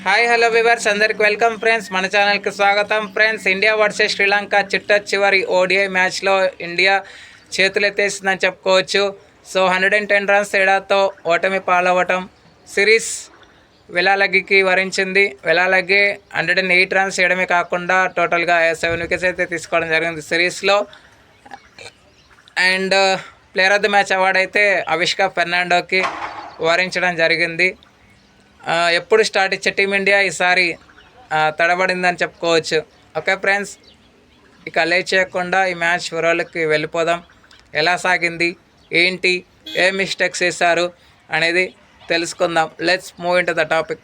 Hi hello viewers అందరికి welcome friends. మన ఛానల్కి స్వాగతం ఫ్రెండ్స్. ఇండియా వర్సెస్ శ్రీలంక చివరి ఓడిఐ మ్యాచ్లో ఇండియా చేతులెత్తేసిందని చెప్పుకోవచ్చు. సో 110 రన్స్ తేడాతో ఓటమి పాలవటం సిరీస్ వెలాలగికి వరించింది. వెలాలగి 108 రన్స్ చేయడమే కాకుండా టోటల్గా 7 వికెట్స్ అయితే తీసుకోవడం జరిగింది సిరీస్లో. And player of the match award అయితే అవిష్కా ఫెర్నాండోకి వరించడం జరిగింది. ఎప్పుడు స్టార్ట్ ఇచ్చే టీమిండియా ఈసారి తడబడిందని చెప్పుకోవచ్చు. ఓకే ఫ్రెండ్స్, ఇక లేట్ చేయకుండా ఈ మ్యాచ్ వివరాలకి వెళ్ళిపోదాం. ఎలా సాగింది, ఏంటి, ఏ మిస్టేక్స్ చేశారు అనేది తెలుసుకుందాం. Let's move in to the topic.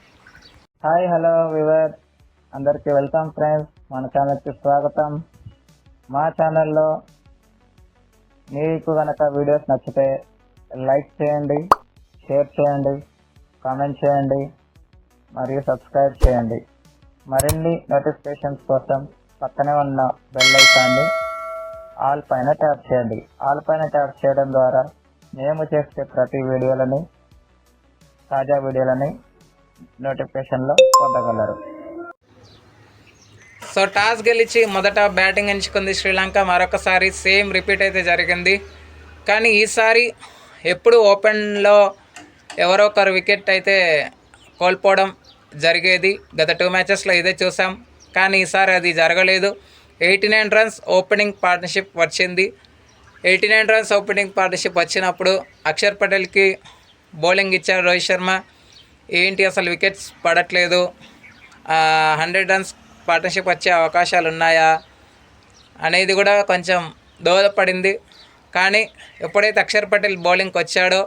Hi hello we were అందరికీ వెల్కమ్ ఫ్రెండ్స్. మన ఛానల్కి స్వాగతం. మా ఛానల్లో మీకు కనుక వీడియోస్ నచ్చితే లైక్ చేయండి, షేర్ చేయండి, కామెంట్ చేయండి మరియు సబ్స్క్రైబ్ చేయండి. మరిన్ని నోటిఫికేషన్స్ కోసం పక్కనే ఉన్న బెల్ ఐకాన్ని ఆల్ పైన ట్యాప్ చేయండి. ఆల్ పైన ట్యాప్ చేయడం ద్వారా మేము చేసే ప్రతి వీడియోలని, తాజా వీడియోలని నోటిఫికేషన్లో పొందగలరు. సో టాస్ గెలిచి మొదట బ్యాటింగ్ ఎంచుకుంది శ్రీలంక. మరొకసారి సేమ్ రిపీట్ అయితే జరిగింది. కానీ ఈసారి ఎప్పుడు ఓపెన్లో ఎవరో ఒకరు వికెట్ అయితే కోల్పోవడం జరిగేది. గత 2 మ్యాచెస్లో ఇదే చూసాం. కానీ ఈసారి అది జరగలేదు. 89 రన్స్ ఓపెనింగ్ పార్ట్నర్షిప్ వచ్చింది. 89 రన్స్ ఓపెనింగ్ పార్ట్నర్షిప్ వచ్చినప్పుడు అక్షర్ పటేల్కి బౌలింగ్ ఇచ్చారు రోహిత్ శర్మ. ఏంటి అసలు వికెట్స్ పడట్లేదు, 100 రన్స్ పార్ట్నర్షిప్ వచ్చే అవకాశాలు ఉన్నాయా అనేది కూడా కొంచెం దోహదపడింది. కానీ ఎప్పుడైతే అక్షర్ పటేల్ బౌలింగ్కి వచ్చాడో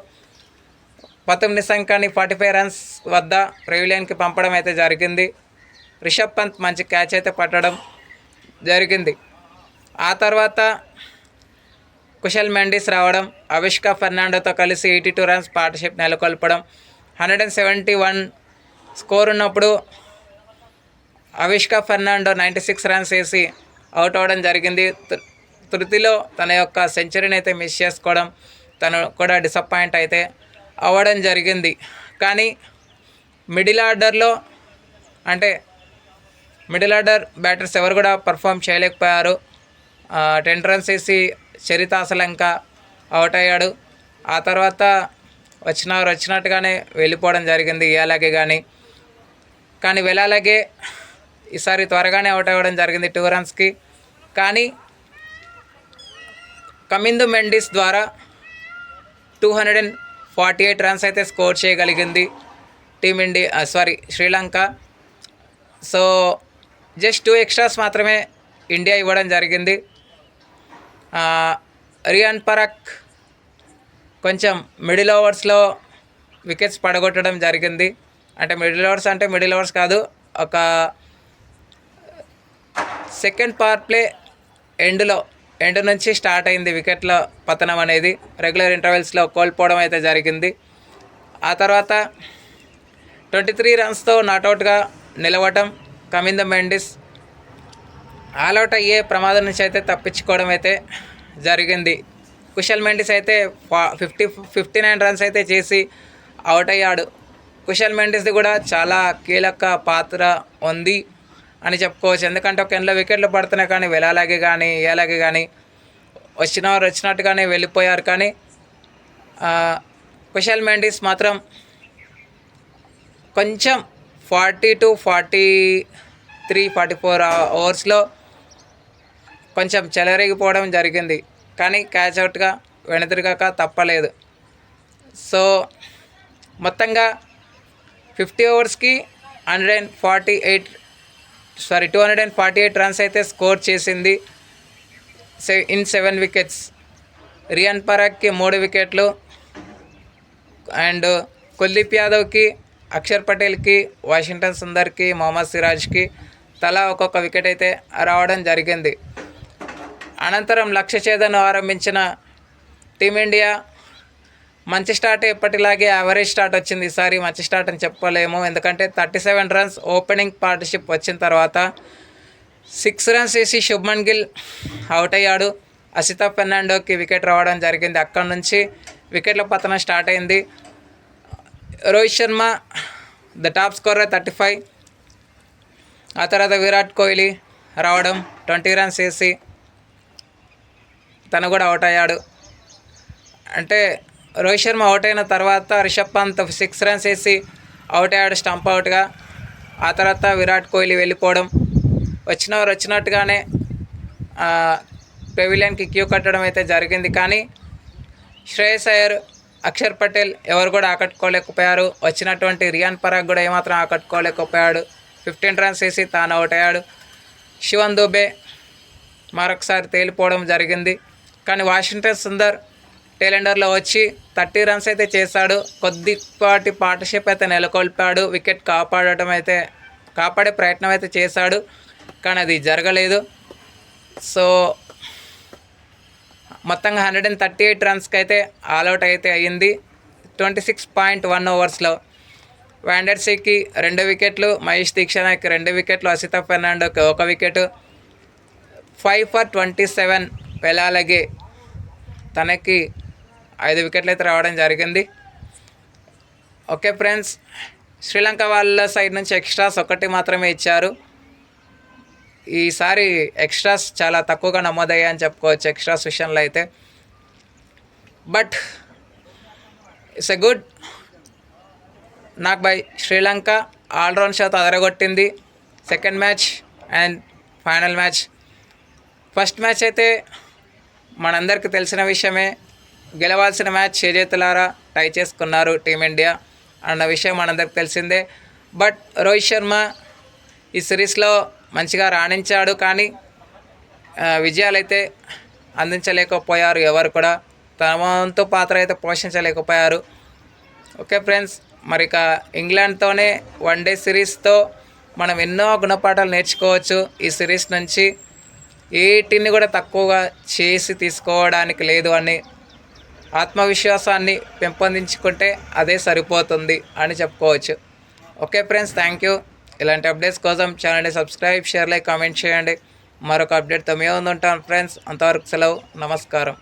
ప్రథమ్ నిశంకాని 45 రన్స్ వద్ద పెవిలియన్కి పంపడం అయితే జరిగింది. రిషబ్ పంత్ మంచి క్యాచ్ అయితే పట్టడం జరిగింది. ఆ తర్వాత కుశల్ మెండిస్ రావడం, అవిష్కా ఫెర్నాండోతో కలిసి 82 రన్స్ పార్ట్నర్షిప్ నెలకొల్పడం. 171 స్కోర్ ఉన్నప్పుడు అవిష్కా ఫెర్నాండో 96 రన్స్ వేసి అవుట్ అవ్వడం జరిగింది. తృతిలో తన యొక్క సెంచరీని అయితే మిస్ చేసుకోవడం, తను కూడా డిసప్పాయింట్ అయితే అవ్వడం జరిగింది. కానీ మిడిల్ ఆర్డర్లో మిడిల్ ఆర్డర్ బ్యాటర్స్ ఎవరు కూడా పర్ఫామ్ చేయలేకపోయారు. 10 రన్స్ వేసి చరిత అసలంక అవుట్ అయ్యాడు. ఆ తర్వాత వచ్చినట్టుగానే వెళ్ళిపోవడం జరిగింది అలాగే. కానీ వెలాలగే ఈసారి త్వరగానే అవుట్ అవ్వడం జరిగింది 2 రన్స్కి. కానీ కమిందు మెండిస్ ద్వారా 248 రన్స్ అయితే స్కోర్ చేయగలిగింది శ్రీలంక. సో జస్ట్ 2 ఎక్స్ట్రాస్ మాత్రమే ఇండియా ఇవ్వడం జరిగింది. రియాన్ పరాగ్ కొంచెం మిడిల్ ఓవర్స్లో వికెట్స్ పడగొట్టడం జరిగింది. మిడిల్ ఓవర్స్ కాదు, ఒక సెకండ్ పవర్ ప్లే ఎండ్ నుంచి స్టార్ట్ అయింది వికెట్ల పతనం అనేది. రెగ్యులర్ ఇంటర్వెల్స్లో కోల్పోవడం అయితే జరిగింది. ఆ తర్వాత 23 రన్స్తో నాట్అవుట్గా నిలవటం కమింద మెండిస్ ఆల్అవుట్ అయ్యే ప్రమాదం నుంచి అయితే తప్పించుకోవడం అయితే జరిగింది. కుశల్ మెండిస్ అయితే 59 రన్స్ అయితే చేసి అవుట్ అయ్యాడు. కుశల్ మెండిస్ది కూడా చాలా కీలక పాత్ర ఉంది అని చెప్పుకోవచ్చు. ఎందుకంటే ఒక ఎండ్లో వికెట్లు పడుతున్నాయి, కానీ వెలాలగే కానీ వచ్చినట్టుగానే వెళ్ళిపోయారు. కానీ కుశల్ మెండిస్ మాత్రం కొంచెం 40 to 43, 44 ఓవర్స్లో కొంచెం చెలరేగిపోవడం జరిగింది. కానీ క్యాచ్ అవుట్గా వెనుదిరగక తప్పలేదు. సో మొత్తంగా 50 ఓవర్స్కి 248 రన్స్ అయితే స్కోర్ చేసింది ఇన్ 7 వికెట్స్. రియాన్ పరాగ్కి 3 వికెట్లు అండ్ కుల్దీప్ యాదవ్కి, అక్షర్ పటేల్కి, వాషింగ్టన్ సుందర్కి, మొహమ్మద్ సిరాజ్కి తలా ఒక్కొక్క వికెట్ అయితే రావడం జరిగింది. అనంతరం లక్ష్య ఛేదను ఆరంభించిన టీమిండియా మంచి స్టార్ట్, ఎప్పటిలాగే యావరేజ్ స్టార్ట్ వచ్చింది. ఈసారి మంచి స్టార్ట్ అని చెప్పలేము. ఎందుకంటే 37 రన్స్ ఓపెనింగ్ పార్ట్నర్షిప్ వచ్చిన తర్వాత 6 రన్స్ వేసి శుభ్మన్ గిల్ అవుట్ అయ్యాడు. అసితా ఫెర్నాండోకి వికెట్ రావడం జరిగింది. అక్కడి నుంచి వికెట్ల పతనం స్టార్ట్ అయింది. Rohit Sharma the top scorer 35, ఆ తర్వాత విరాట్ కోహ్లీ రావడం 20 రన్స్ వేసి తను కూడా అవుట్ అయ్యాడు. అంటే రోహిత్ శర్మ అవుట్ అయిన తర్వాత రిషబ్ పంత్ 6 రన్స్ వేసి అవుట్ అయ్యాడు స్టంప్ అవుట్గా. ఆ తర్వాత విరాట్ కోహ్లీ వెళ్ళిపోవడం, వచ్చినవారు వచ్చినట్టుగానే పెవిలియన్కి క్యూ కట్టడం అయితే జరిగింది. కానీ శ్రేయస్ అయ్యర్, అక్షర్ పటేల్ ఎవరు కూడా ఆకట్టుకోలేకపోయారు. వచ్చినటువంటి రియాన్ పరాగ్ కూడా ఏమాత్రం ఆకట్టుకోలేకపోయాడు. 15 రన్స్ వేసి తాను అవుట్ అయ్యాడు. శివన్ దుబే మరొకసారి తేలిపోవడం జరిగింది. కానీ వాషింగ్టన్ సుందర్ టేలెండర్లో వచ్చి 30 రన్స్ అయితే చేశాడు. కొద్దిపాటి పార్ట్నర్షిప్ అయితే నెలకొల్పాడు. వికెట్ కాపాడే ప్రయత్నం అయితే చేశాడు, కానీ అది జరగలేదు. సో మొత్తంగా 138 రన్స్కి అయితే ఆల్అవుట్ అయితే అయ్యింది 26.1 ఓవర్స్లో. వ్యాండర్సీకి 2 వికెట్లు, మహేష్ దీక్షణకి 2 వికెట్లు, అసిత ఫెర్నాండోకి 1 వికెట్. 5 for 27 పెలాలగే తనకి 5 వికెట్లు అయితే రావడం జరిగింది. ఓకే ఫ్రెండ్స్, శ్రీలంక వాళ్ళ సైడ్ నుంచి ఎక్స్ట్రాస్ 1 మాత్రమే ఇచ్చారు. ఈసారి ఎక్స్ట్రాస్ చాలా తక్కువగా నమోదయ్యాయని చెప్పుకోవచ్చు ఎక్స్ట్రాస్ విషయంలో అయితే. But it's a good knock by Sri Lanka. All round shot అదరగొట్టింది. Second match and final match. First match అయితే మనందరికీ తెలిసిన విషయమే, గెలవాల్సిన మ్యాచ్ చేజేతులారా టై చేసుకున్నారు టీమిండియా అన్న విషయం మనందరికి తెలిసిందే. బట్ రోహిత్ శర్మ ఈ సిరీస్లో మంచిగా రాణించాడు, కానీ విజయాలైతే అందించలేకపోయారు. ఎవరు కూడా తమ వంతు పాత్ర అయితే పోషించలేకపోయారు. ఓకే ఫ్రెండ్స్, మరి ఇక ఇంగ్లాండ్తోనే 1 డే సిరీస్తో మనం ఎన్నో గుణపాఠాలు నేర్చుకోవచ్చు. ఈ సిరీస్ నుంచి ఏటిని కూడా తక్కువగా చేసి తీసుకోవడానికి లేదు అని ఆత్మవిశ్వాసాన్ని పెంపొందించుకుంటే అదే సరిపోతుంది అని చెప్పుకోవచ్చు. Okay friends, thank you. ఇలాంటి అప్డేట్స్ కోసం ఛానల్ని సబ్స్క్రైబ్, షేర్, లైక్, కామెంట్ చేయండి. మరొక అప్డేట్తో మేము ఉంటాం ఫ్రెండ్స్. అంతవరకు సెలవు, నమస్కారం.